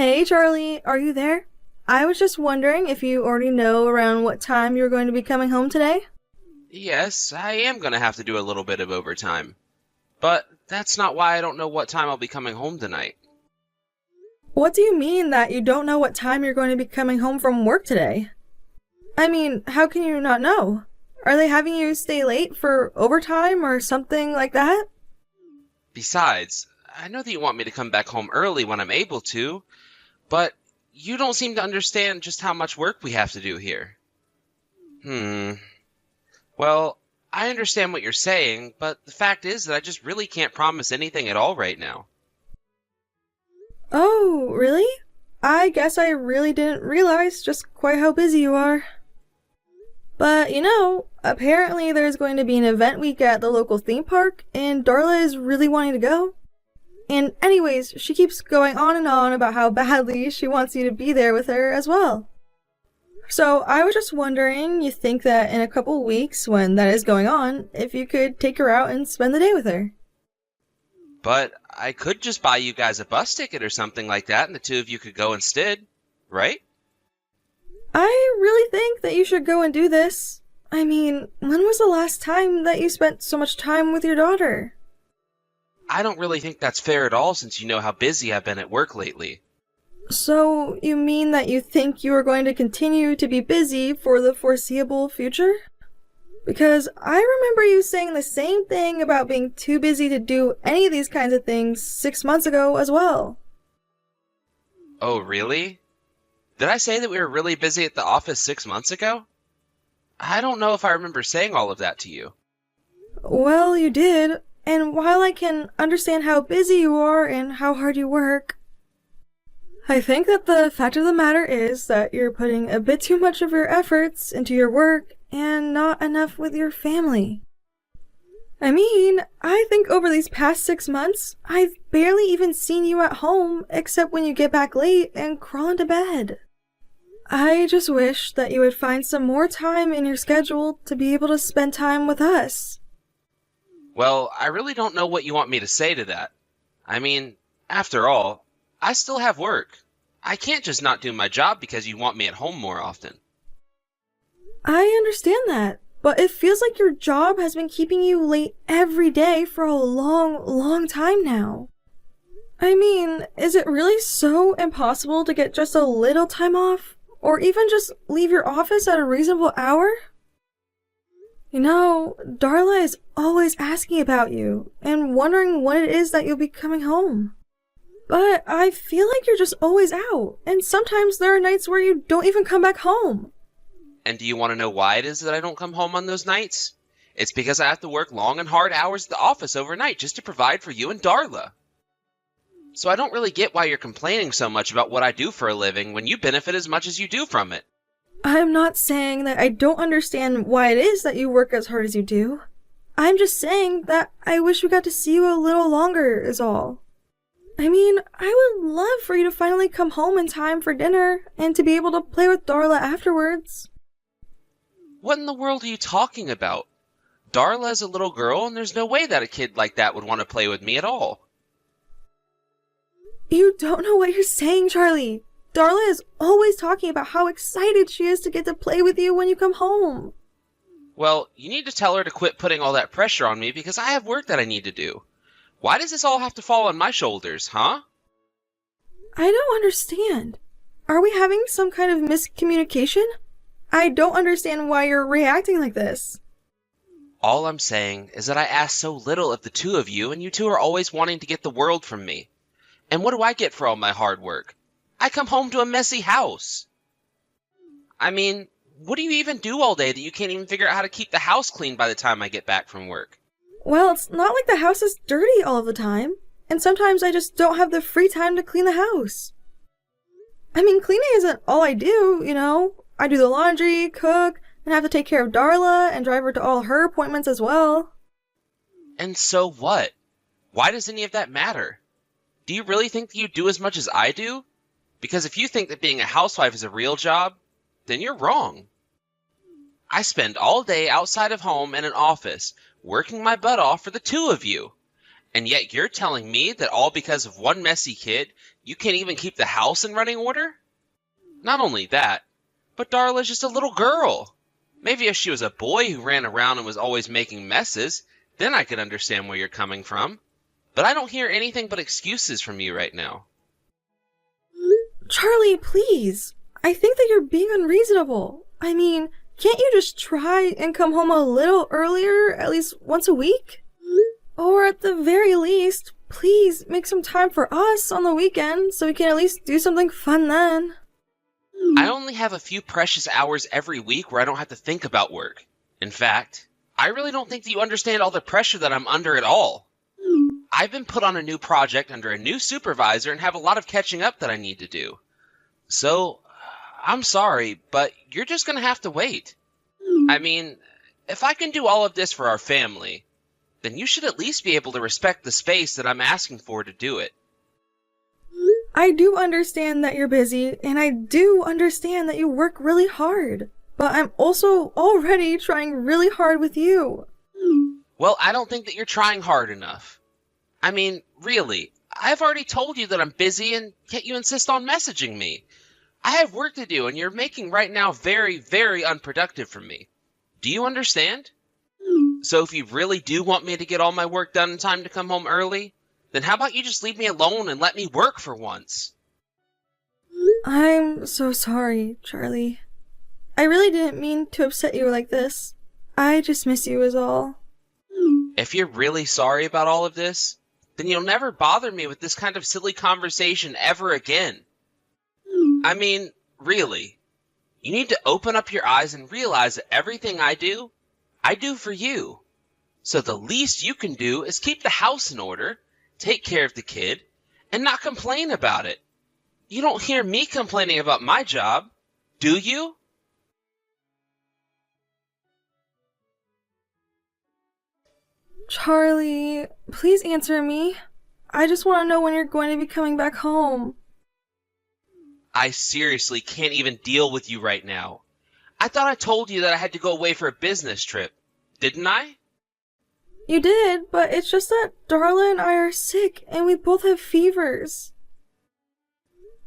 Hey Charlie, are you there? I was just wondering if you already know around what time you're going to be coming home today? Yes, I am going to have to do a little bit of overtime. But that's not why I don't know what time I'll be coming home tonight. What do you mean that you don't know what time you're going to be coming home from work today? I mean, how can you not know? Are they having you stay late for overtime or something like that? Besides, I know that you want me to come back home early when I'm able to, but you don't seem to understand just how much work we have to do here. Hmm. Well, I understand what you're saying, but the fact is that I just really can't promise anything at all right now. Oh, really? I guess I really didn't realize just quite how busy you are. But apparently there's going to be an event week at the local theme park, and Darla is really wanting to go. And anyways, she keeps going on and on about how badly she wants you to be there with her as well. So I was just wondering, you think that in a couple weeks when that is going on, if you could take her out and spend the day with her? But I could just buy you guys a bus ticket or something like that, and the two of you could go instead, right? I really think that you should go and do this. I mean, when was the last time that you spent so much time with your daughter? I don't really think that's fair at all since you know how busy I've been at work lately. So, you mean that you think you are going to continue to be busy for the foreseeable future? Because I remember you saying the same thing about being too busy to do any of these kinds of things 6 months ago as well. Oh, really? Did I say that we were really busy at the office 6 months ago? I don't know if I remember saying all of that to you. Well, you did, and while I can understand how busy you are and how hard you work, I think that the fact of the matter is that you're putting a bit too much of your efforts into your work and not enough with your family. I mean, I think over these past 6 months, I've barely even seen you at home except when you get back late and crawl into bed. I just wish that you would find some more time in your schedule to be able to spend time with us. Well, I really don't know what you want me to say to that. I mean, after all, I still have work. I can't just not do my job because you want me at home more often. I understand that, but it feels like your job has been keeping you late every day for a long, long time now. I mean, is it really so impossible to get just a little time off? Or even just leave your office at a reasonable hour? Darla is always asking about you and wondering when it is that you'll be coming home. But I feel like you're just always out, and sometimes there are nights where you don't even come back home. And do you want to know why it is that I don't come home on those nights? It's because I have to work long and hard hours at the office overnight just to provide for you and Darla. So I don't really get why you're complaining so much about what I do for a living when you benefit as much as you do from it. I'm not saying that I don't understand why it is that you work as hard as you do. I'm just saying that I wish we got to see you a little longer, is all. I mean, I would love for you to finally come home in time for dinner and to be able to play with Darla afterwards. What in the world are you talking about? Darla is a little girl, and there's no way that a kid like that would want to play with me at all. You don't know what you're saying, Charlie. Darla is always talking about how excited she is to get to play with you when you come home. Well, you need to tell her to quit putting all that pressure on me because I have work that I need to do. Why does this all have to fall on my shoulders, huh? I don't understand. Are we having some kind of miscommunication? I don't understand why you're reacting like this. All I'm saying is that I ask so little of the two of you, and you two are always wanting to get the world from me. And what do I get for all my hard work? I come home to a messy house. I mean, what do you even do all day that you can't even figure out how to keep the house clean by the time I get back from work? Well, it's not like the house is dirty all of the time, and sometimes I just don't have the free time to clean the house. I mean, cleaning isn't all I do. I do the laundry, cook, and have to take care of Darla and drive her to all her appointments as well. And so what? Why does any of that matter? Do you really think that you do as much as I do? Because if you think that being a housewife is a real job, then you're wrong. I spend all day outside of home in an office, working my butt off for the two of you. And yet you're telling me that all because of one messy kid, You can't even keep the house in running order? Not only that, but Darla's just a little girl. Maybe if she was a boy who ran around and was always making messes, then I could understand where you're coming from. But I don't hear anything but excuses from you right now. Charlie, please. I think that you're being unreasonable. I mean, can't you just try and come home a little earlier, at least once a week? Or at the very least, please make some time for us on the weekend so we can at least do something fun then. I only have a few precious hours every week where I don't have to think about work. In fact, I really don't think that you understand all the pressure that I'm under at all. I've been put on a new project under a new supervisor and have a lot of catching up that I need to do. So, I'm sorry, but you're just gonna have to wait. I mean, if I can do all of this for our family, then you should at least be able to respect the space that I'm asking for to do it. I do understand that you're busy, and I do understand that you work really hard. But I'm also already trying really hard with you. Well, I don't think that you're trying hard enough. I mean, really, I've already told you that I'm busy, and yet you insist on messaging me. I have work to do, and you're making right now very, very unproductive for me. Do you understand? So if you really do want me to get all my work done in time to come home early, then how about you just leave me alone and let me work for once? I'm so sorry, Charlie. I really didn't mean to upset you like this. I just miss you is all. If you're really sorry about all of this, then you'll never bother me with this kind of silly conversation ever again. I mean, really, you need to open up your eyes and realize that everything I do for you. So the least you can do is keep the house in order, take care of the kid, and not complain about it. You don't hear me complaining about my job, do you? Charlie, please answer me. I just want to know when you're going to be coming back home. I seriously can't even deal with you right now. I thought I told you that I had to go away for a business trip. Didn't I? You did, but it's just that Darla and I are sick and we both have fevers.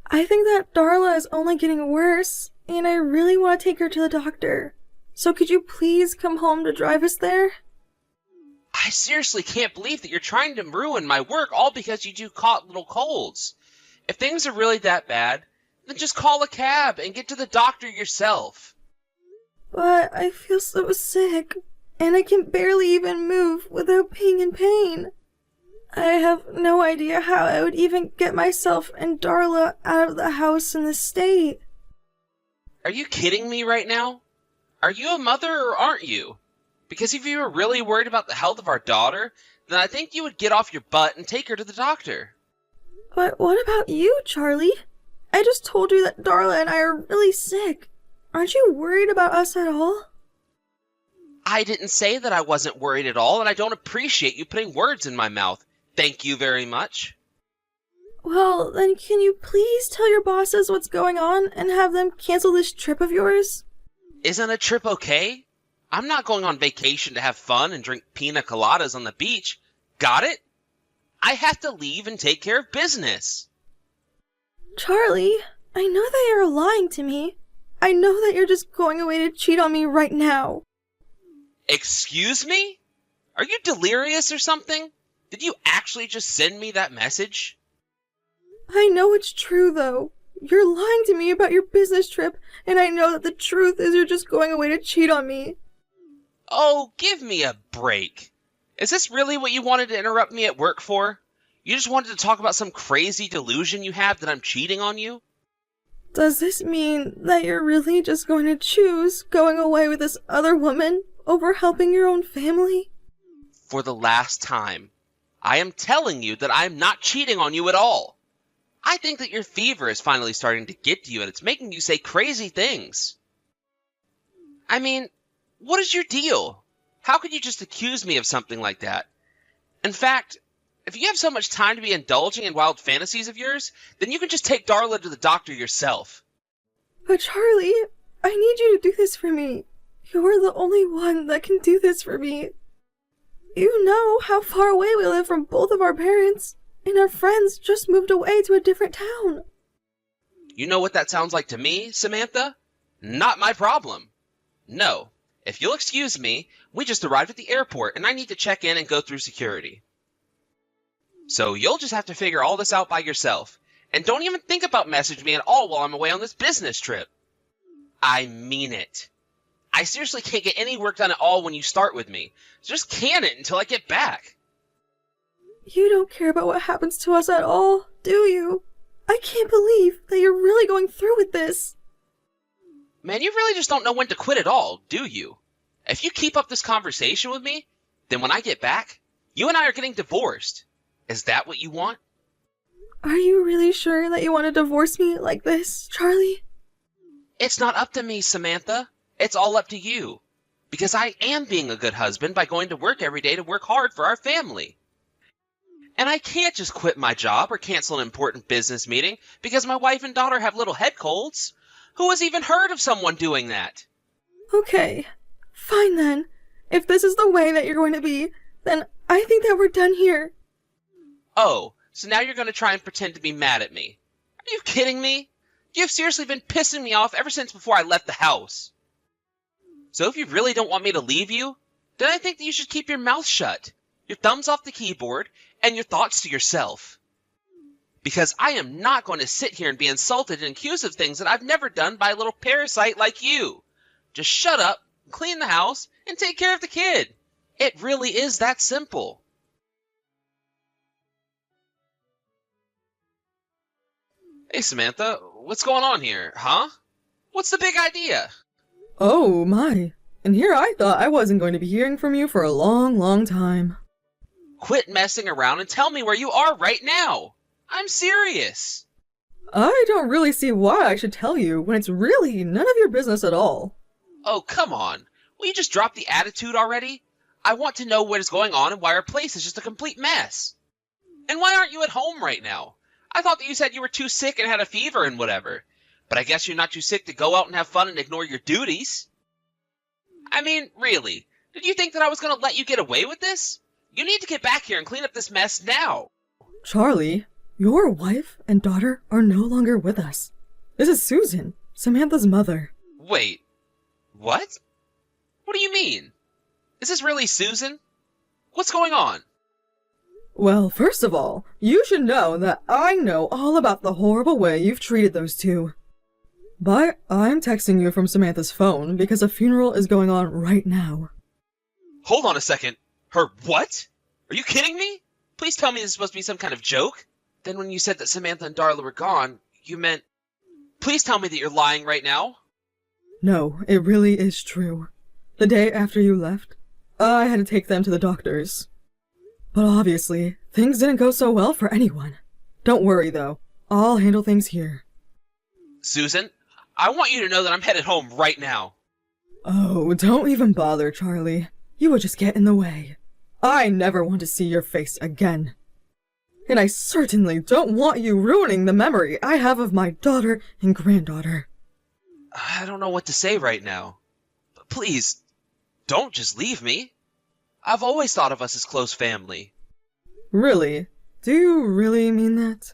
I think that Darla is only getting worse, and I really want to take her to the doctor. So could you please come home to drive us there? I seriously can't believe that you're trying to ruin my work all because you caught little colds. If things are really that bad, then just call a cab and get to the doctor yourself. But I feel so sick, and I can barely even move without being in pain. I have no idea how I would even get myself and Darla out of the house in this state. Are you kidding me right now? Are you a mother or aren't you? Because if you were really worried about the health of our daughter, then I think you would get off your butt and take her to the doctor. But what about you, Charlie? I just told you that Darla and I are really sick. Aren't you worried about us at all? I didn't say that I wasn't worried at all, and I don't appreciate you putting words in my mouth. Thank you very much. Well, then can you please tell your bosses what's going on and have them cancel this trip of yours? Isn't a trip okay? I'm not going on vacation to have fun and drink pina coladas on the beach. Got it? I have to leave and take care of business. Charlie, I know that you're lying to me. I know that you're just going away to cheat on me right now. Excuse me? Are you delirious or something? Did you actually just send me that message? I know it's true, though. You're lying to me about your business trip, and I know that the truth is you're just going away to cheat on me. Oh, give me a break. Is this really what you wanted to interrupt me at work for? You just wanted to talk about some crazy delusion you have that I'm cheating on you? Does this mean that you're really just going to choose going away with this other woman over helping your own family? For the last time, I am telling you that I am not cheating on you at all. I think that your fever is finally starting to get to you and it's making you say crazy things. I mean, what is your deal? How could you just accuse me of something like that? In fact, if you have so much time to be indulging in wild fantasies of yours, then you can just take Darla to the doctor yourself. But Charlie, I need you to do this for me. You're the only one that can do this for me. You know how far away we live from both of our parents, and our friends just moved away to a different town. You know what that sounds like to me, Samantha? Not my problem. No. If you'll excuse me, we just arrived at the airport and I need to check in and go through security. So you'll just have to figure all this out by yourself. And don't even think about messaging me at all while I'm away on this business trip. I mean it. I seriously can't get any work done at all when you start with me. Just can it until I get back. You don't care about what happens to us at all, do you? I can't believe that you're really going through with this. Man, you really just don't know when to quit at all, do you? If you keep up this conversation with me, then when I get back, you and I are getting divorced. Is that what you want? Are you really sure that you want to divorce me like this, Charlie? It's not up to me, Samantha. It's all up to you. Because I am being a good husband by going to work every day to work hard for our family. And I can't just quit my job or cancel an important business meeting because my wife and daughter have little head colds. Who has even heard of someone doing that? Okay, fine then. If this is the way that you're going to be, then I think that we're done here. Oh, so now you're going to try and pretend to be mad at me. Are you kidding me? You've seriously been pissing me off ever since before I left the house. So if you really don't want me to leave you, then I think that you should keep your mouth shut, your thumbs off the keyboard, and your thoughts to yourself. Because I am not going to sit here and be insulted and accused of things that I've never done by a little parasite like you. Just shut up, clean the house, and take care of the kid. It really is that simple. Hey, Samantha, what's going on here, huh? What's the big idea? Oh my, and here I thought I wasn't going to be hearing from you for a long, long time. Quit messing around and tell me where you are right now. I'm serious. I don't really see why I should tell you when it's really none of your business at all. Oh, come on. Will you just drop the attitude already? I want to know what is going on and why our place is just a complete mess. And why aren't you at home right now? I thought that you said you were too sick and had a fever and whatever. But I guess you're not too sick to go out and have fun and ignore your duties. I mean, really, did you think that I was going to let you get away with this? You need to get back here and clean up this mess now. Charlie, your wife and daughter are no longer with us. This is Susan, Samantha's mother. Wait, what? What do you mean? Is this really Susan? What's going on? Well, first of all, you should know that I know all about the horrible way you've treated those two. But I'm texting you from Samantha's phone because a funeral is going on right now. Hold on a second. Her what? Are you kidding me? Please tell me this is supposed to be some kind of joke. Then when you said that Samantha and Darla were gone, you meant... Please tell me that you're lying right now. No, it really is true. The day after you left, I had to take them to the doctors. But obviously, things didn't go so well for anyone. Don't worry though, I'll handle things here. Susan, I want you to know that I'm headed home right now. Oh, don't even bother, Charlie. You would just get in the way. I never want to see your face again. And I certainly don't want you ruining the memory I have of my daughter and granddaughter. I don't know what to say right now. But please, don't just leave me. I've always thought of us as close family. Really? Do you really mean that?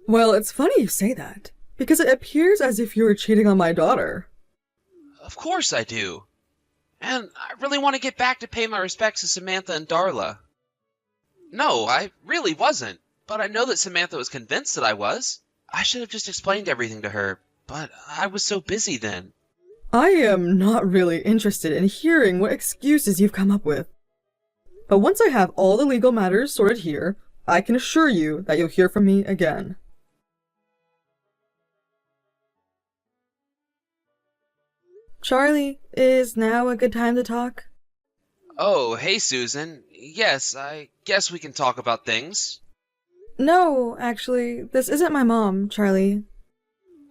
Well, it's funny you say that, because it appears as if you were cheating on my daughter. Of course I do. And I really want to get back to pay my respects to Samantha and Darla. No, I really wasn't. But I know that Samantha was convinced that I was. I should have just explained everything to her, but I was so busy then. I am not really interested in hearing what excuses you've come up with. But once I have all the legal matters sorted here, I can assure you that you'll hear from me again. Charlie, is now a good time to talk? Oh, hey Susan. Yes, I guess we can talk about things. No, actually, this isn't my mom, Charlie.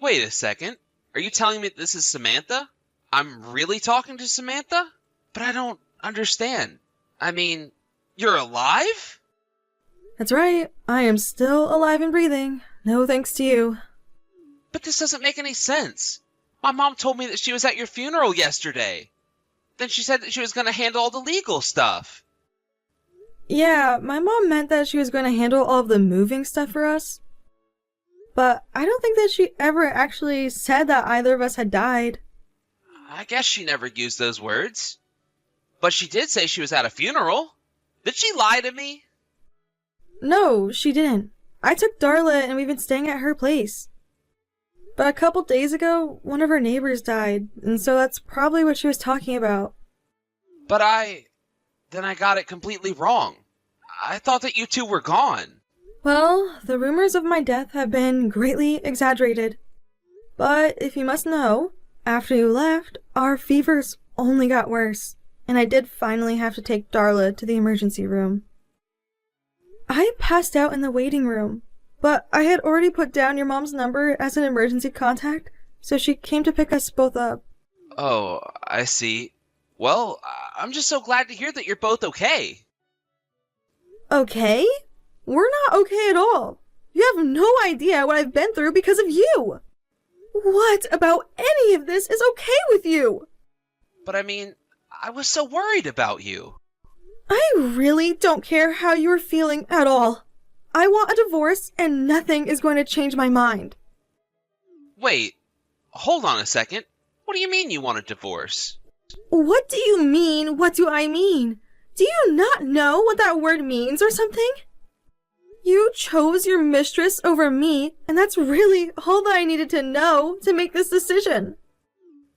Wait a second. Are you telling me this is Samantha? I'm really talking to Samantha? But I don't understand. I mean, you're alive? That's right, I am still alive and breathing. No thanks to you. But this doesn't make any sense. My mom told me that she was at your funeral yesterday. Then she said that she was going to handle all the legal stuff. Yeah, my mom meant that she was going to handle all of the moving stuff for us. But I don't think that she ever actually said that either of us had died. I guess she never used those words. But she did say she was at a funeral. Did she lie to me? No, she didn't. I took Darla and we've been staying at her place. But a couple days ago, one of her neighbors died, and so that's probably what she was talking about. But then I got it completely wrong. I thought that you two were gone. Well, the rumors of my death have been greatly exaggerated. But if you must know, after you left, our fevers only got worse, and I did finally have to take Darla to the emergency room. I passed out in the waiting room, but I had already put down your mom's number as an emergency contact, so she came to pick us both up. Oh, I see. Well, I'm just so glad to hear that you're both okay. Okay? We're not okay at all. You have no idea what I've been through because of you. What about any of this is okay with you? But I mean, I was so worried about you. I really don't care how you're feeling at all. I want a divorce and nothing is going to change my mind. Wait, hold on a second. What do you mean you want a divorce? What do you mean? What do I mean? Do you not know what that word means or something? You chose your mistress over me, and that's really all that I needed to know to make this decision.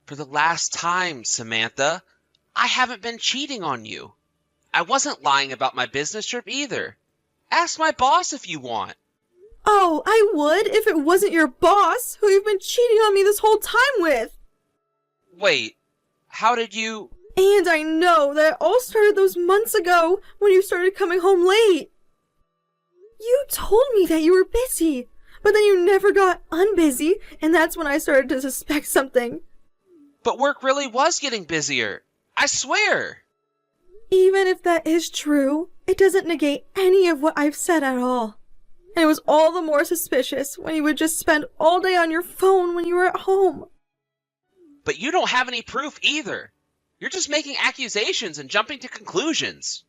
For the last time, Samantha, I haven't been cheating on you. I wasn't lying about my business trip either. Ask my boss if you want. Oh, I would if it wasn't your boss, who you've been cheating on me this whole time with. Wait, how did you... And I know that it all started those months ago when you started coming home late. You told me that you were busy, but then you never got unbusy, and that's when I started to suspect something. But work really was getting busier. I swear. Even if that is true, it doesn't negate any of what I've said at all. And it was all the more suspicious when you would just spend all day on your phone when you were at home. But you don't have any proof either. You're just making accusations and jumping to conclusions.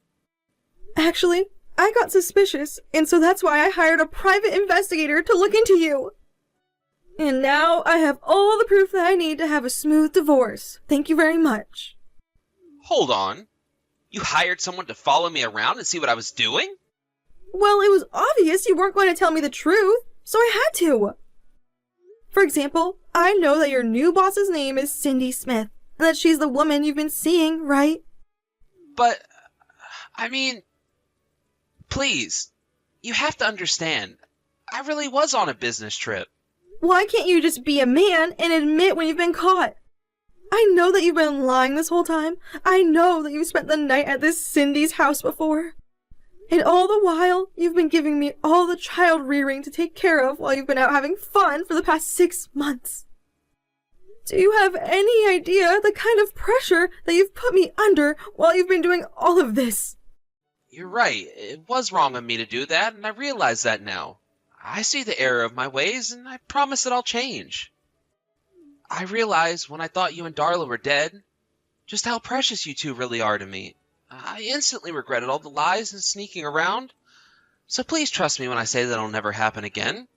Actually, I got suspicious, and so that's why I hired a private investigator to look into you. And now I have all the proof that I need to have a smooth divorce. Thank you very much. Hold on. You hired someone to follow me around and see what I was doing? Well, it was obvious you weren't going to tell me the truth, so I had to. For example, I know that your new boss's name is Cindy Smith, and that she's the woman you've been seeing, right? But, I mean, please, you have to understand, I really was on a business trip. Why can't you just be a man and admit when you've been caught? I know that you've been lying this whole time. I know that you've spent the night at this Cindy's house before. And all the while, you've been giving me all the child rearing to take care of while you've been out having fun for the past 6 months. Do you have any idea the kind of pressure that you've put me under while you've been doing all of this? You're right. It was wrong of me to do that, and I realize that now. I see the error of my ways, and I promise that I'll change. I realized when I thought you and Darla were dead, just how precious you two really are to me. I instantly regretted all the lies and sneaking around. So please trust me when I say that it'll never happen again.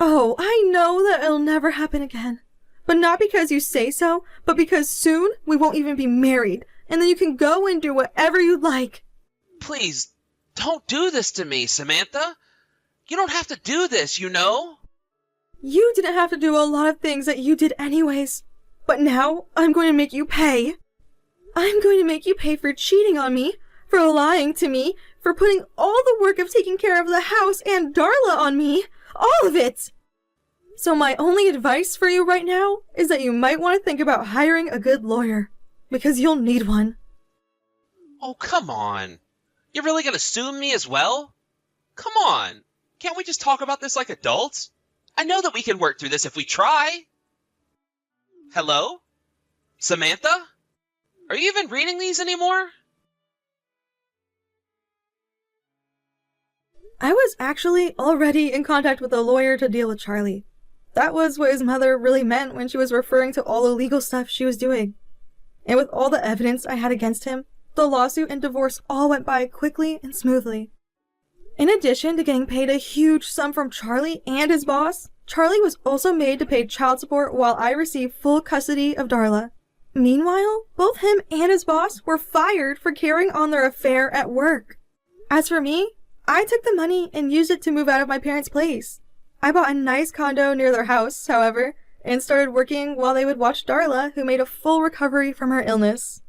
Oh, I know that it'll never happen again. But not because you say so, but because soon we won't even be married, and then you can go and do whatever you like. Please, don't do this to me, Samantha. You don't have to do this, you know? You didn't have to do a lot of things that you did anyways. But now, I'm going to make you pay. I'm going to make you pay for cheating on me, for lying to me, for putting all the work of taking care of the house and Darla on me. All of it! So my only advice for you right now is that you might want to think about hiring a good lawyer, because you'll need one. Oh, come on. You're really gonna sue me as well? Come on. Can't we just talk about this like adults? I know that we can work through this if we try. Hello? Samantha? Are you even reading these anymore? I was actually already in contact with a lawyer to deal with Charlie. That was what his mother really meant when she was referring to all the legal stuff she was doing. And with all the evidence I had against him, The lawsuit and divorce all went by quickly and smoothly. In addition to getting paid a huge sum from Charlie and his boss, Charlie was also made to pay child support while I received full custody of Darla. Meanwhile, both him and his boss were fired for carrying on their affair at work. As for me, I took the money and used it to move out of my parents' place. I bought a nice condo near their house, however, and started working while they would watch Darla, who made a full recovery from her illness.